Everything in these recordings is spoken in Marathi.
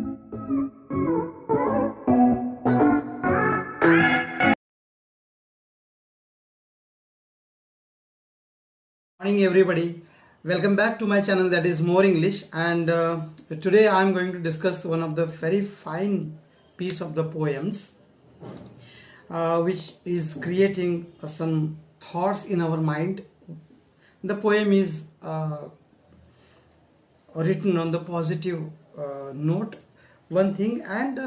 Morning everybody, welcome back to my channel that is More English, and today I am going to discuss one of the very fine piece of the poems which is creating some thoughts in our mind. The poem is written on the positive note, one thing, and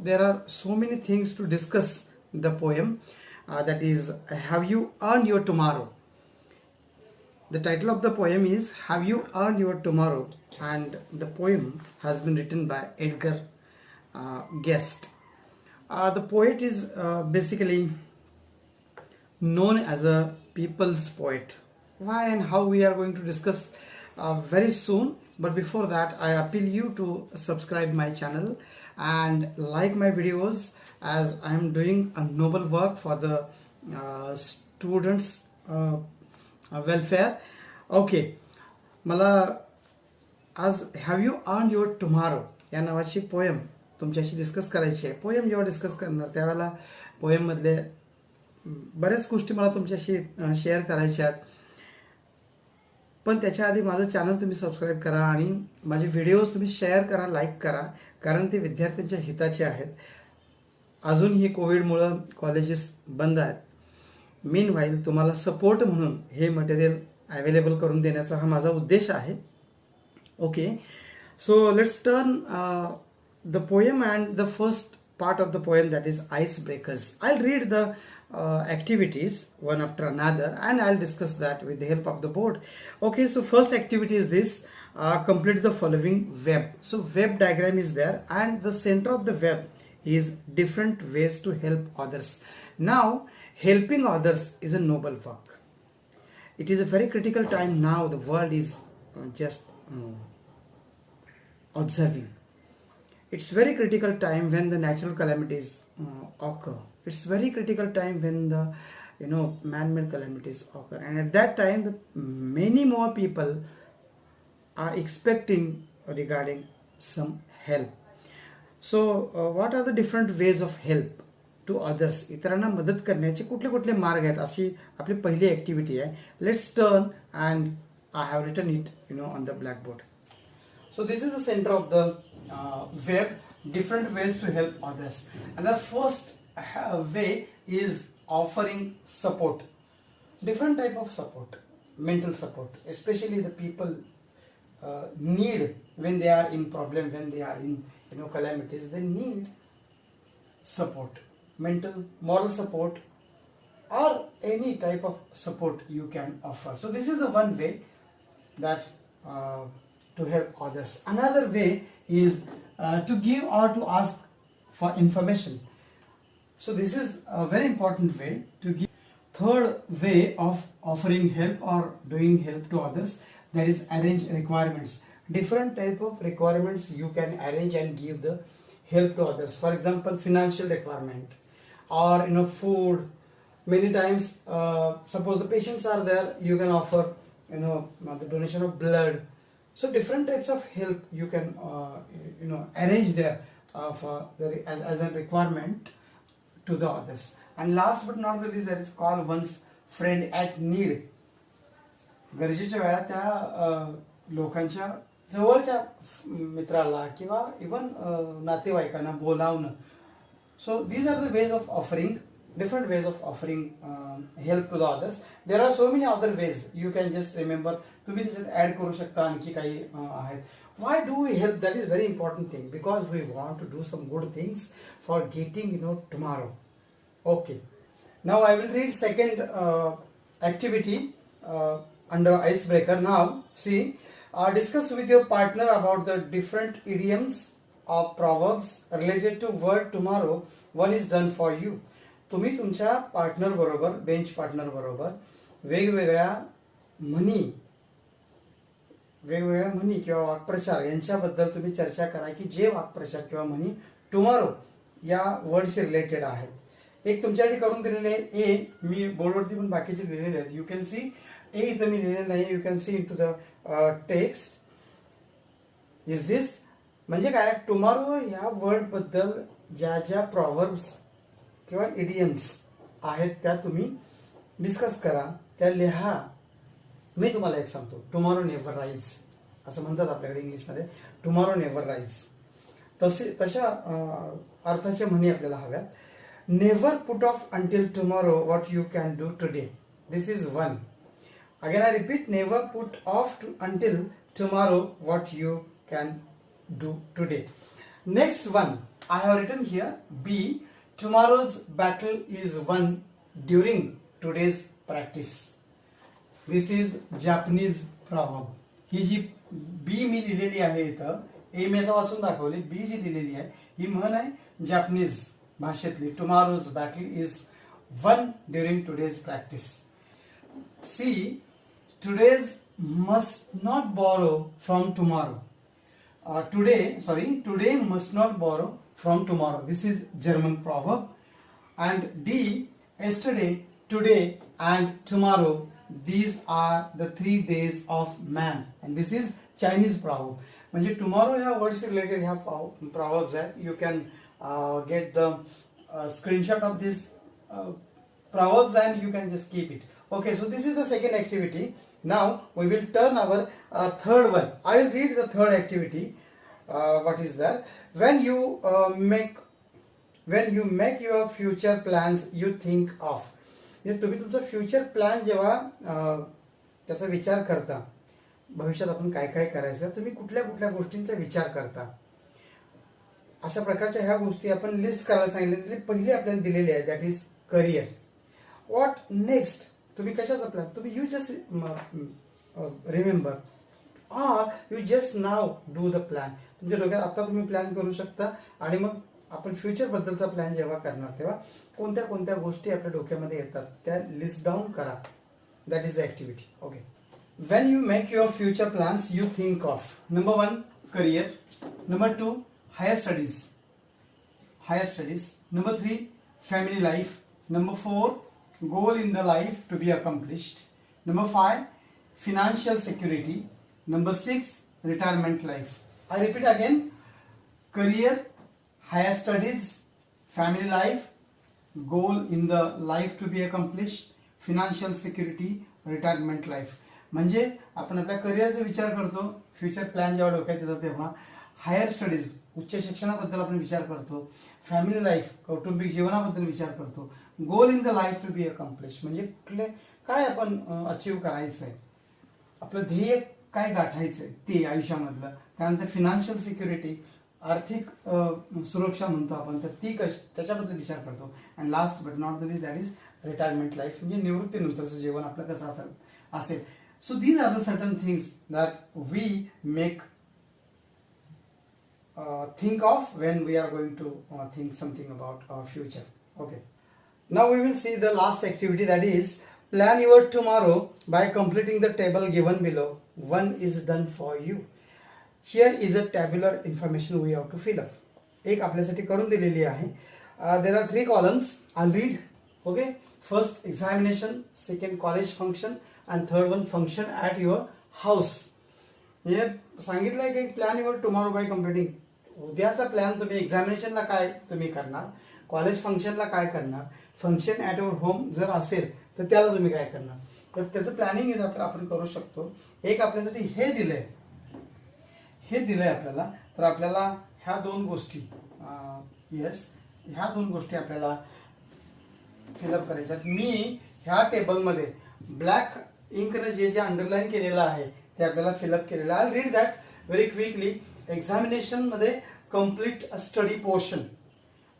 there are so many things to discuss in the poem. That is, have you earned your tomorrow? The title of the poem is Have You Earned Your Tomorrow, and the poem has been written by Edgar Guest. The poet is basically known as a people's poet. Why and how we are going to discuss very soon. But before that, I appeal you to subscribe my channel and like my videos, as I am doing a noble work for the students welfare. Okay, मला आज have you earn your tomorrow या नावाची पोयम तुमच्याशी डिस्कस करायची आहे. पोयम जेव्हा डिस्कस करणार त्यावेळेला पोयममधले बऱ्याच गोष्टी मला तुमच्याशी शेअर करायच्या आहेत. पण त्याच्या आधी माझं चॅनल तुम्ही सबस्क्राईब करा आणि माझे व्हिडिओज तुम्ही शेअर करा, लाईक करा, कारण ते विद्यार्थ्यांच्या हिताचे आहेत. अजूनही कोविडमुळं कॉलेजेस बंद आहेत. मीन व्हाईल तुम्हाला सपोर्ट म्हणून हे मटेरियल अवेलेबल करून देण्याचा हा माझा उद्देश आहे. Okay, so let's turn the poem and the first part of the poem, that is icebreakers. I'll read the activities one after another and I'll discuss that with the help of the board. Okay, so first activity is this, complete the following web. So web diagram is there and the center of the web is different ways to help others. Now helping others is a noble work. It is a very critical time now. The world is just observing. It's very critical time when the natural calamities occur. It's very critical time when the man-made calamities occur, and at that time many more people are expecting regarding some help. So what are the different ways of help to others? इतरांना मदत करण्याचे कुठले कुठले मार्ग आहेत, अशी आपली पहिली ऍक्टिव्हिटी आहे. Let's turn and I have written it on the blackboard. So this is the center of the web, different ways to help others. And the first way is offering support. Different type of support, mental support, especially the people need when they are in problem, when they are in calamities, they need support, mental, moral support, or any type of support you can offer. So this is the one way that to help others. Another way is to give or to ask for information. So this is a very important way to give. Third way of offering help or doing help to others, that is arrange requirements. Different type of requirements you can arrange and give the help to others. For example, financial requirement or food. Many times suppose the patients are there, you can offer the donation of blood. So different types of help you can arrange there as a requirement to the others. And last but not the least, that is call one's friend at need. गरजेच्या वेळा त्या लोकांच्या जवळच्या मित्राला किंवा इवन नातेवाईकांना बोलावणं. So these are the ways of offering, different ways of offering help to the others. There are so many other ways. You can just remember, तुम्ही त्याच्यात ऍड करू शकता आणखी काही आहेत. Why do we help? That is very important thing, because we want to do some good things for getting tomorrow. Okay, now I will read second activity under icebreaker. Now see, discuss with your partner about the different idioms or proverbs related to word tomorrow. One is done for you. तुम्ही तुमच्या पार्टनर बरोबर, बेंच पार्टनर बरोबर वेगवेगळ्या म्हणी किंवा वाक्प्रचार यांच्याबद्दल तुम्ही चर्चा करा की जे वाक्प्रचार किंवा म्हणी टुमॉरो या वर्डशी रिलेटेड आहेत. एक तुमच्यासाठी करून दिलेले ए, मी बोर्डवरती पण बाकीचे लिहिलेले आहेत. यू कॅन सी ए इथं मी लिहिलेलं नाही. You can see into the text. Is this म्हणजे काय, टुमॉरो या वर्ड बद्दल ज्या ज्या प्रॉव्हर्ब्स किंवा इडियम्स आहेत त्या तुम्ही डिस्कस करा, त्या लिहा. मी तुम्हाला एक सांगतो, टुमॉरो नेव्हर राईज असं म्हणतात आपल्याकडे इंग्लिशमध्ये, टुमॉरो नेव्हर राईज. तशा अर्थाचे म्हणी आपल्याला हव्यात. Never put off until tomorrow what you can do today. This is one. Again I repeat, never put off until tomorrow what you can do today. Next one I have written here, B. Tomorrow's battle is won during today's practice. This is Japanese proverb. ही जी बी मी लिहिलेली आहे इथं, ए मी आता वाचून दाखवली, बी जी लिहिलेली आहे ही म्हण आहे जॅपनीज भाषेतली. Tomorrow's battle is won during today's practice. See. Today's must not borrow from tomorrow. Today must not borrow from tomorrow. This is German proverb. And D. Yesterday, today and tomorrow, these are the 3 days of man. And this is Chinese proverb. म्हणजे tomorrow ह्या वर्ड्स रिलेटेड ह्या proverbs आहेत. You can get the screenshot of this proverbs and you can just keep it. Okay, so this is the second activity. Now we will turn our third one. I will read the third activity. What is that? When you make your future plans, you think of. म्हणजे तुम्ही तुमचा फ्युचर प्लॅन जेव्हा त्याचा विचार करता, भविष्यात आपण काय काय करायचं, तुम्ही कुठल्या कुठल्या गोष्टींचा विचार करता, अशा प्रकारच्या ह्या गोष्टी आपण लिस्ट करायला सांगितले. पहिली आपल्याला दिलेली आहे, that is career. What next, तुम्ही कशाचा प्लॅन, तुम्ही you just remember or you just now do the plan. तुमच्या डोक्यात आता तुम्ही प्लॅन करू शकता आणि मग आपण फ्युचर बद्दलचा प्लॅन जेव्हा करणार तेव्हा कोणत्या कोणत्या गोष्टी आपल्या डोक्यामध्ये येतात त्या लिस्ट डाऊन करा. That is the activity. Okay. When you make your future plans you think of number 1 career, number 2 higher studies, number 3 family life, number 4 goal in the life to be accomplished, number 5 financial security, number 6 retirement life. I repeat again, career, higher studies, family life, goal in the life to be accomplished, financial security, retirement life. म्हणजे आपण आपल्या करिअरचा विचार करतो, फ्युचर प्लॅन जेव्हा डोक्यात येतात तेव्हा, हायर स्टडीज उच्च शिक्षणाबद्दल आपण विचार करतो, फॅमिली लाईफ कौटुंबिक जीवनाबद्दल विचार करतो, goal in the life to be accomplish म्हणजे कुठले काय आपण अचीव करायचं आहे, आपलं ध्येय काय गाठायचं आहे ते आयुष्यामधलं. त्यानंतर फिनान्शियल सिक्युरिटी आर्थिक सुरक्षा म्हणतो आपण, तर ती त्याच्याबद्दल विचार करतो. And last but not the least that is retirement life म्हणजे निवृत्तीनंतरचं जीवन आपलं कसं असेल. So these are the certain things that we make think of when we are going to think something about our future. Okay, now we will see the last activity, that is plan your tomorrow by completing the table given below. One is done for you. Here is a tabular information we have to fill up. एक आपल्यासाठी करून दिलेली आहे. There are 3 columns. I'll read. Okay, first examination, second college function, and third one function at your house. हे सांगितलं आहे की plan your tomorrow by completing. उद्याचा प्लॅन तुम्ही एक्झामिनेशनला काय तुम्ही करणार, कॉलेज फंक्शनला काय करणार, फंक्शन ॲट युअर होम जर असेल तर त्याला तुम्ही काय करणार, तर त्याचं प्लॅनिंग आपण करू शकतो. एक आपल्यासाठी हे दिलंय आपल्याला, तर आपल्याला ह्या 2 गोष्टी ह्या 2 गोष्टी आपल्याला फिलअप करायच्या. मी ह्या टेबलमध्ये ब्लॅक इंकने जे अंडरलाईन केलेलं आहे ते आपल्याला फिलअप केलेलं आहे. I read that very quickly. Examination मध्ये कम्प्लीट स्टडी पोर्शन.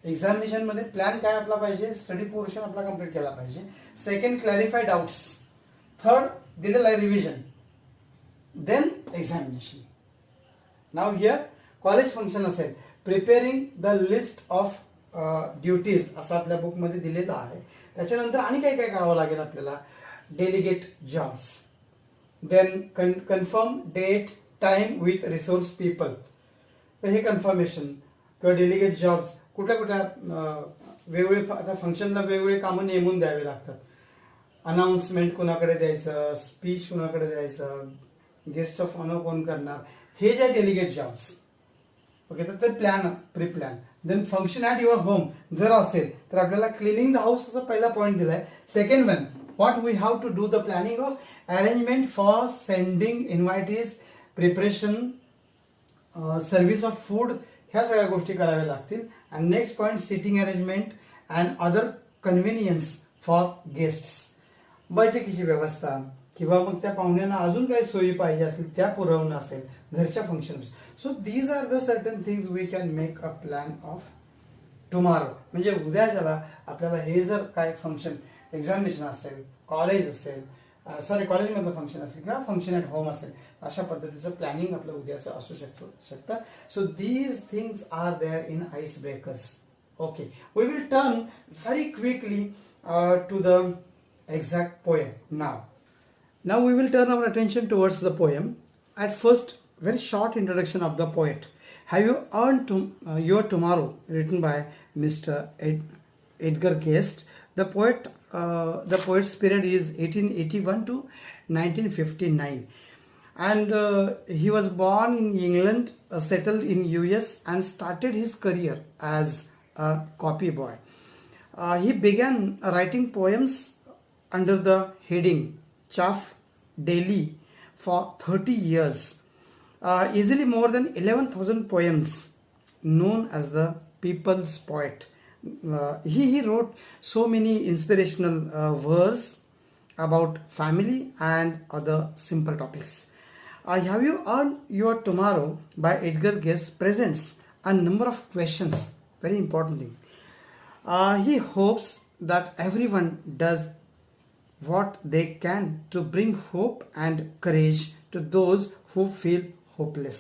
एक्झामिनेशन मध्ये प्लॅन काय आपला पाहिजे, स्टडी पोर्शन आपला कम्प्लीट केला पाहिजे. Second clarify doubts. थर्ड दिलेला आहे revision. Then examination. Now here college function असेल preparing the list of duties असं आपल्या बुकमध्ये दिलेलं आहे. त्याच्यानंतर आणि काय काय करावं लागेल आपल्याला, delegate jobs, then confirm date time with resource people. तर हे कन्फर्मेशन किंवा डेलिगेट जॉब्स कुठल्या कुठल्या वेगवेगळे आता फंक्शनला वेगवेगळे कामं नेमून द्यावे लागतात. अनाउन्समेंट कोणाकडे द्यायचं, स्पीच कोणाकडे द्यायचं, गेस्ट ऑफ ऑनर कोण करणार, हे जे डेलिगेट जॉब्स. ओके, तर ते plan, pre plan. Then function at your home जर असेल तर आपल्याला क्लिनिंग द हाऊस असा पहिला पॉईंट दिलाय. Second one, what we have to do the planning of arrangement for sending invitees, preparation, service of food, ह्या सगळ्या गोष्टी कराव्या लागतील. And next point, sitting arrangement and other convenience for guests, बैठकीची व्यवस्था किंवा मग त्या पाहुण्यांना अजून काही सोयी पाहिजे असतील त्या पुरवणं असेल घरच्या function. So these are the certain things we can make a plan of tomorrow. म्हणजे उद्याच्याला आपल्याला हे जर काय फंक्शन, एक्झामिनेशन असेल, कॉलेज असेल, कॉलेजमधलं फंक्शन असेल किंवा फंक्शन ॲट होम असेल, अशा पद्धतीचं प्लॅनिंग आपलं उद्याचं असू शकतं. So these things are there in ice breakers. Okay, we will turn very quickly to the exact poem now. Now we will turn our attention towards the poem. At first, very short introduction of the poet. Have you earned your tomorrow, written by Mr. Edgar Cayce. The poet's period is 1881 to 1959, and he was born in England, settled in US, and started his career as a copy boy. He began writing poems under the heading Chaff Daily for 30 years. Easily more than 11,000 poems, known as the People's Poet. He wrote so many inspirational verse about family and other simple topics. Have You Earned Your Tomorrow by Edgar Cayce presents a number of questions, very important thing. He hopes that everyone does what they can to bring hope and courage to those who feel hopeless.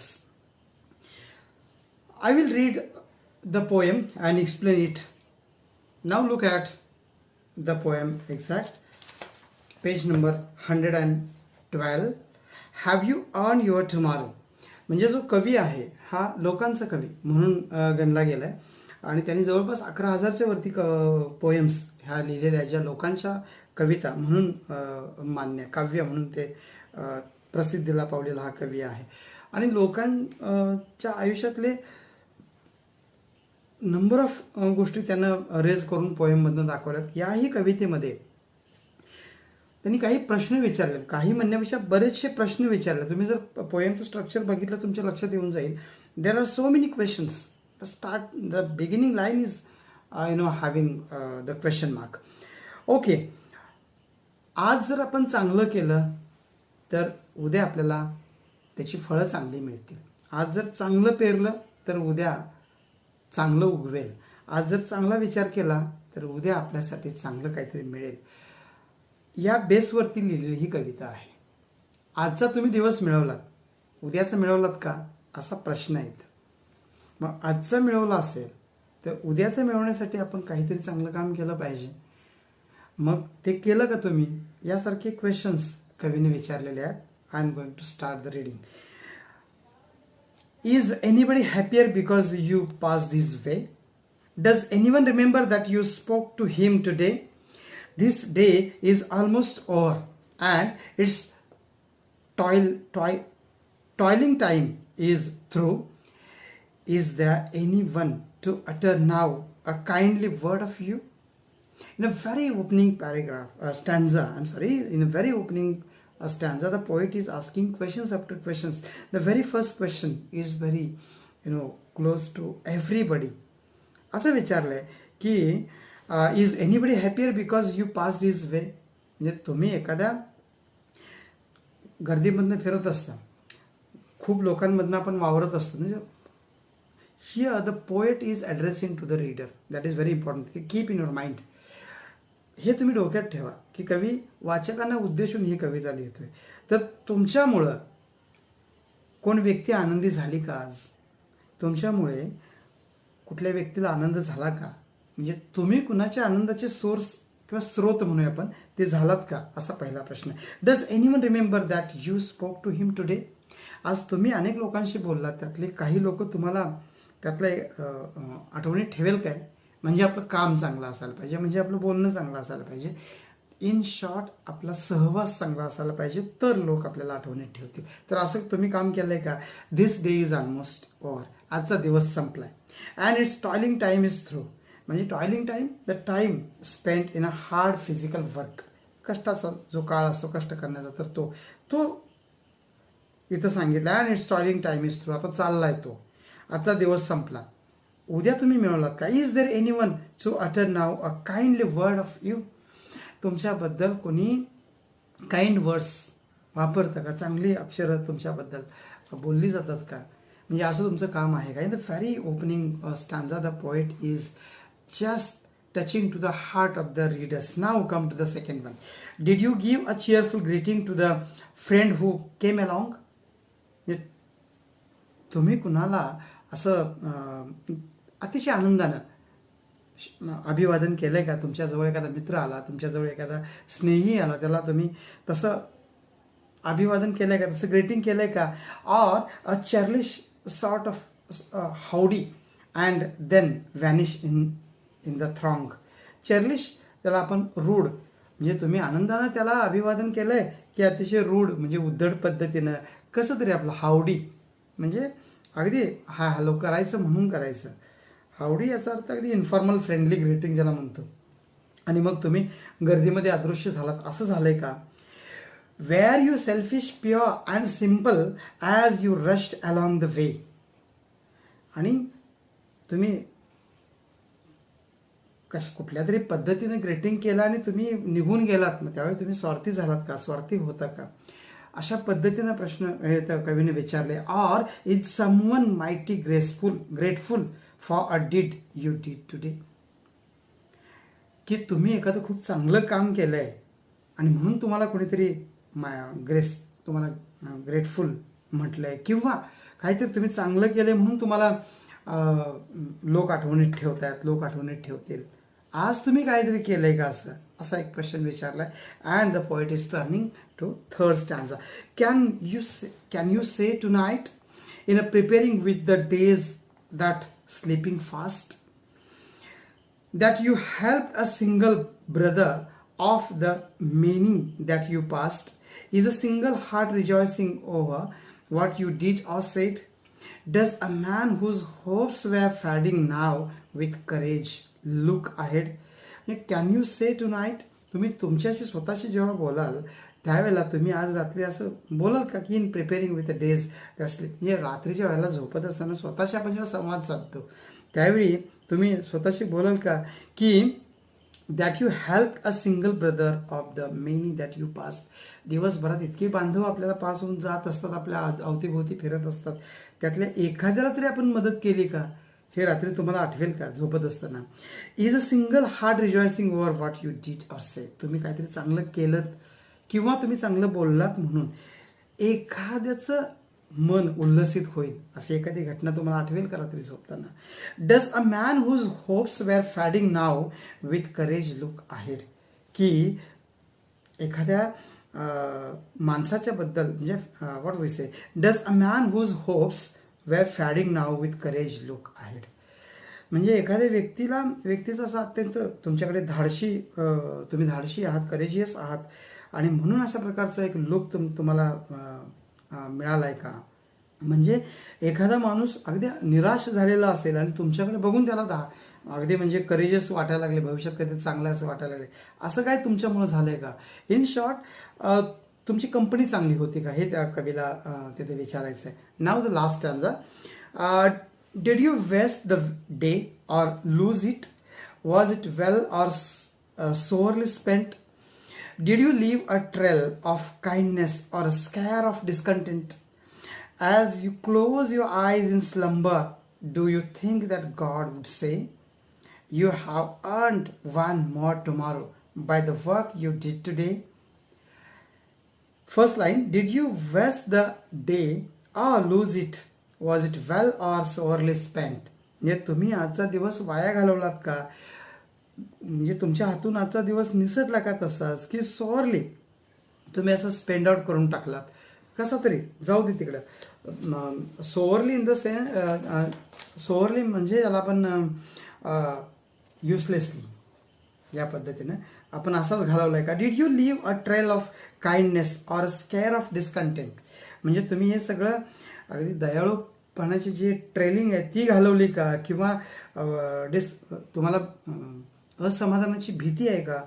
I will read the poem and explain it. Now look at the poem exact. Page number 112. Have you earned your tomorrow? म्हणजे जो कवी आहे हा लोकांचा कवी म्हणून गणला गेलाय आणि त्यांनी जवळपास 11,000च्या वरती पोएम्स ह्या लिहिलेल्या, ज्या लोकांच्या कविता म्हणून मान्य, काव्य म्हणून ते प्रसिद्धीला पावलेला हा कवी आहे. आणि लोकांच्या आयुष्यातले नंबर ऑफ गोष्टी त्यानं रेज करून पोएममधनं दाखवल्यात. याही कवितेमध्ये त्यांनी काही प्रश्न विचारले, काही म्हणण्यापेक्षा बरेचसे प्रश्न विचारले. तुम्ही जर पोएमचं स्ट्रक्चर बघितलं तुमच्या लक्षात येऊन जाईल. There are so many questions. The beginning line is having the question mark. Okay, आज जर आपण चांगलं केलं तर उद्या आपल्याला त्याची फळं चांगली मिळतील. आज जर चांगलं पेरलं तर उद्या चांगलं उगवेल. आज जर चांगला विचार केला तर उद्या आपल्यासाठी चांगलं काहीतरी मिळेल. या बेसवरती लिहिलेली ही कविता आहे. आजचा तुम्ही दिवस मिळवलात, उद्याचा मिळवलात का असा प्रश्न आहे. मग आजचा मिळवला असेल तर उद्याचं मिळवण्यासाठी आपण काहीतरी चांगलं काम केलं पाहिजे. मग ते केलं का तुम्ही, यासारखे क्वेश्चन्स कवीने विचारलेले आहेत. I am going to start the reading. Is anybody happier because you passed his way? Does anyone remember that you spoke to him today? This day is almost over and its toiling time is through. Is there anyone to utter now a kindly word of you? In a very opening stanza, the poet is asking questions after questions. The very first question is very, close to everybody. असं विचारलंय की is anybody happier because you passed his वे? म्हणजे तुम्ही एखाद्या गर्दीमधनं फिरत असता, खूप लोकांमधनं आपण वावरत असतो. म्हणजे here the poet is addressing to the reader. That is very important. Keep in your mind. हे तुम्ही डोक्यात ठेवा की कवी वाचकांना उद्देशून ही कविता लिहितोय. तर तुमच्यामुळं कोण व्यक्ती आनंदी झाली का? आज तुमच्यामुळे कुठल्या व्यक्तीला आनंद झाला का? म्हणजे तुम्ही कुणाच्या आनंदाचे सोर्स किंवा स्रोत म्हणूया आपण, ते झालात का असा पहिला प्रश्न. Does anyone remember that you spoke to him today? आज तुम्ही अनेक लोकांशी बोललात, त्यातले काही लोक तुम्हाला त्यातल्या आठवणी ठेवेल काय? म्हणजे आपलं काम चांगलं असायला पाहिजे, म्हणजे आपलं बोलणं चांगलं असायला पाहिजे. इन शॉर्ट आपला सहवास चांगला असायला पाहिजे, तर लोक आपल्याला आठवणीत ठेवतील. तर असं तुम्ही काम केलंय का? This day is almost over. आजचा दिवस संपलाय. And it's toiling time is through. म्हणजे toiling time, the time spent in a hard physical work. कष्टाचा जो काळ असतो कष्ट करण्याचा, तर तो इथं सांगितलं. And it's toiling time is through. आता चाललाय तो, आजचा दिवस संपला. उद्या तुम्ही मिळवलात का? Is there anyone to utter now a kindly word of you. तुमच्याबद्दल कोणी काइंड वर्ड्स वापरतं का? चांगली अक्षरं तुमच्याबद्दल बोलली जातात का? म्हणजे असं तुमचं काम आहे का? In the very opening stanza the poet is just touching to the heart of the readers. Now come to the second one. Did you give a cheerful greeting to the friend who came along? तुम्ही कुणाला असं अतिशय आनंदानं अभिवादन केलंय का? तुमच्याजवळ एखादा मित्र आला, तुमच्याजवळ एखादा स्नेही आला, त्याला तुम्ही तसं अभिवादन केलंय का? तसं ग्रीटिंग केलंय का? Or a churlish sort of howdy and then vanish in the throng. Churlish त्याला आपण रूढ, म्हणजे तुम्ही आनंदानं त्याला अभिवादन केलंय की अतिशय रूढ म्हणजे उद्धट पद्धतीनं कसं तरी आपलं हावडी, म्हणजे अगदी हा हॅलो करायचं म्हणून करायचं. हावडी याचा अर्थ अगदी इन्फॉर्मल फ्रेंडली ग्रीटिंग ज्याला म्हणतो. आणि मग तुम्ही गर्दीमध्ये अदृश्य झालात, असं झालंय का? Were you selfish pure and simple as you rushed along the way. आणि तुम्ही कुठल्या तरी पद्धतीने ग्रीटिंग केलं आणि तुम्ही निघून गेलात, मग त्यावेळी तुम्ही स्वार्थी झालात का? स्वार्थी होता का? अशा पद्धतीनं प्रश्न कवीने विचारले. Or is someone mighty grateful for a deed you did today. की तुम्ही एखादं खूप चांगलं काम केलंय आणि म्हणून तुम्हाला कोणीतरी तुम्हाला ग्रेटफुल म्हटलंय, किंवा काहीतरी तुम्ही चांगलं केलंय म्हणून तुम्हाला लोक आठवणीत ठेवतात, लोक आठवणीत ठेवतील. आज तुम्ही काहीतरी केलंय का? असा एक क्वेश्चन विचारलाय. And the poet is turning to third stanza. Can you say tonight in a preparing with the days that sleeping fast that you helped a single brother of the many that you passed? Is a single heart rejoicing over what you did or said? Does a man whose hopes were fading now with courage look ahead? Can you say tonight? तुम्ही तुमच्याशी स्वतःशी जेव्हा बोलाल त्यावेळेला तुम्ही आज रात्री असं बोलाल का की in preparing with the days that sleep. म्हणजे रात्रीच्या वेळेला झोपत असताना स्वतःशी आपण जेव्हा संवाद साधतो त्यावेळी तुम्ही स्वतःशी बोलाल का की that you help a single brother of the many that you past. दिवसभरात इतके बांधव आपल्याला पास होऊन जात असतात, आपल्या अवतीभोवती फिरत असतात, त्यातल्या एखाद्याला तरी आपण मदत केली का? हे रात्री तुम्हाला आठवेल का झोपत असताना? Is a single heart rejoicing over what you did or said. तुम्ही काहीतरी चांगलं केलं किंवा तुम्ही चांगलं बोललात म्हणून एखाद्याचं मन उल्लसित होईल, अशी एखादी घटना तुम्हाला आठवेल का रात्री झोपताना? Does a man whose hopes were fading now with courage look ahead. की एखाद्या माणसाच्या बद्दल म्हणजे what we say, does a man whose hopes were fading now with courage look ahead. म्हणजे एखाद्या व्यक्तीचं असं अत्यंत तुमच्याकडे तुम्ही धाडशी आहात, करेजियस आहात आणि म्हणून अशा प्रकारचा एक लुक तुम्हाला मिळालाय का? म्हणजे एखादा माणूस अगदी निराश झालेला असेल आणि तुमच्याकडे बघून त्याला अगदी म्हणजे करेजियस वाटायला लागले, भविष्यात कधी चांगलं असं वाटायला लागले, असं काय तुमच्यामुळे झालंय का? इन शॉर्ट तुमची कंपनी चांगली होती का? हे त्या कवीला तिथे विचारायचं आहे. Now the last stanza. Did you waste the day or lose it? Was it well or sorely spent? Did you leave a trail of kindness or a scare of discontent? As you close your eyes in slumber, do you think that God would say, you have earned one more tomorrow by the work you did today? First line, did you waste the day or lose it? Was it well or sorely spent? म्हणजे तुम्ही आजचा दिवस वाया घालवलात का? म्हणजे तुमच्या हातून आजचा दिवस निसटला का तसाच, की सोअरली तुम्ही असं स्पेंड आउट करून टाकलात कसा तरी? जाऊ दे तिकडं. सोअरली इन द सोअरली म्हणजे याला आपण युजलेसली, या पद्धतीनं आपण असाच घालवलाय का? Did you leave a trail of kindness or scar of discontent? म्हणजे तुम्ही हे सगळं अगदी दयाळूपणाची जी ट्रेलिंग आहे ती घालवली का? किंवा तुम्हाला असमाधानाची भीती आहे का?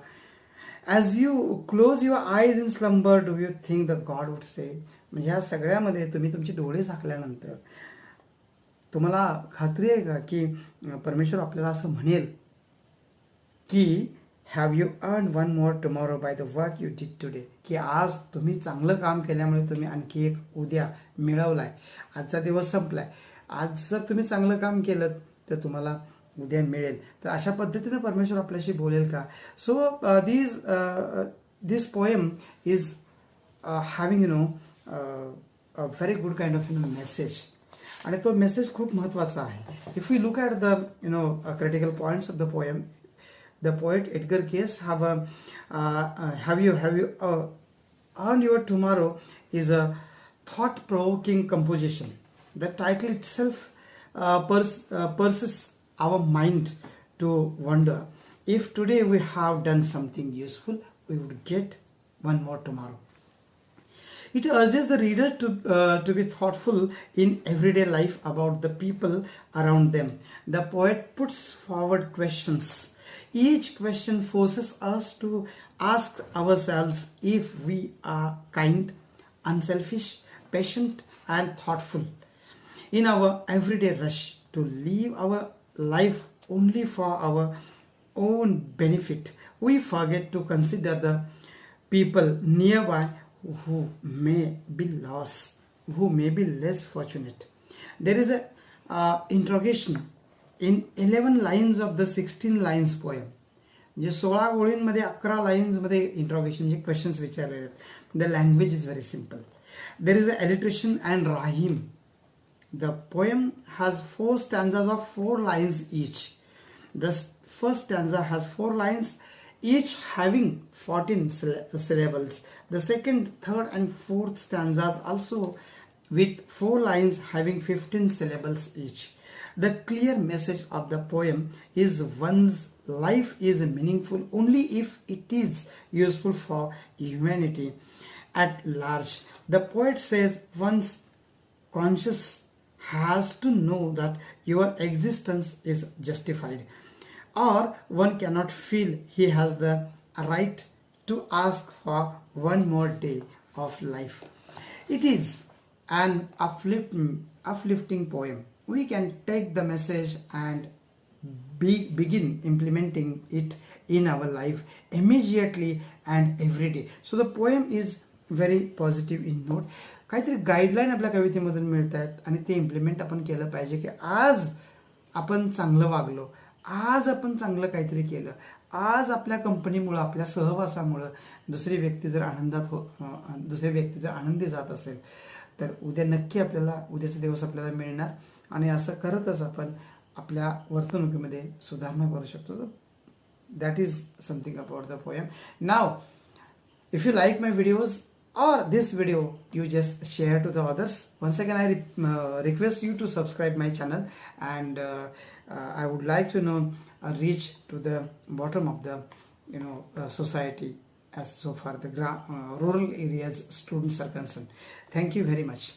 ॲज यू क्लोज युअर आयज in slumber do you think the God would say? म्हणजे ह्या सगळ्यामध्ये तुम्ही तुमचे डोळे झाकल्यानंतर तुम्हाला खात्री आहे का की परमेश्वर आपल्याला असं म्हणेल की have you earn one more tomorrow by the work you did today? की आज तुम्ही चांगलं काम केल्यामुळे तुम्ही आणखी एक उद्या मिळवलाय. आजचा दिवस संपलाय. आज जर तुम्ही चांगलं काम केलं तर तुम्हाला उद्या मिळेल. तर अशा पद्धतीने परमेश्वर आपल्याशी बोलेल का? So this poem is having a very good kind of message. आणि तो मेसेज खूप महत्त्वाचा आहे. If you look at the critical points of the poem, the poet Edgar Cayce have you earned your tomorrow is a thought-provoking composition. The title itself pursues our mind to wonder if today we have done something useful, we would get one more tomorrow. It urges the reader to be thoughtful in everyday life about the people around them. The poet puts forward questions. Each question forces us to ask ourselves if we are kind, unselfish, patient, and thoughtful. In our everyday rush to live our life only for our own benefit, we forget to consider the people nearby who may be lost, who may be less fortunate. There is a interrogation in 11 lines of the 16 lines poem. म्हणजे 16 ओळींमध्ये 11 लाईन्समध्ये इंट्रोगेशन म्हणजे क्वेश्चन्स विचारलेले आहेत. The language is very simple. There is a alliteration and rhyme. The poem has 4 stanzas of 4 lines each. The first stanza has 4 lines, each having 14 syllables. The second, third, and fourth stanzas also with 4 lines having 15 syllables each. The clear message of the poem is one's life is meaningful only if it is useful for humanity at large. The poet says one's conscience has to know that your existence is justified, or one cannot feel he has the right to ask for one more day of life. It is an uplifting poem. We can take the message and begin implementing it in our life immediately and every day. So the poem is very positive in note. काहीतरी गाईडलाईन आपल्या कवितेमधून मिळत आहेत आणि ते इम्प्लिमेंट आपण केलं पाहिजे की आज आपण चांगलं वागलो, आज आपण चांगलं काहीतरी केलं, आज आपल्या कंपनीमुळं, आपल्या सहवासामुळं दुसरी व्यक्ती जर आनंदी जात असेल तर उद्या नक्की आपल्याला उद्याचा दिवस आपल्याला मिळणार. आणि असं करतच आपण आपल्या वर्तणुकीमध्ये सुधारणा करू शकतो. That is something about the poem. Now if you like my videos or this video, you just share to the others. Once again, I request you to subscribe my channel, and I would like to reach to the bottom of the society as so far the rural areas students are concerned. Thank you very much.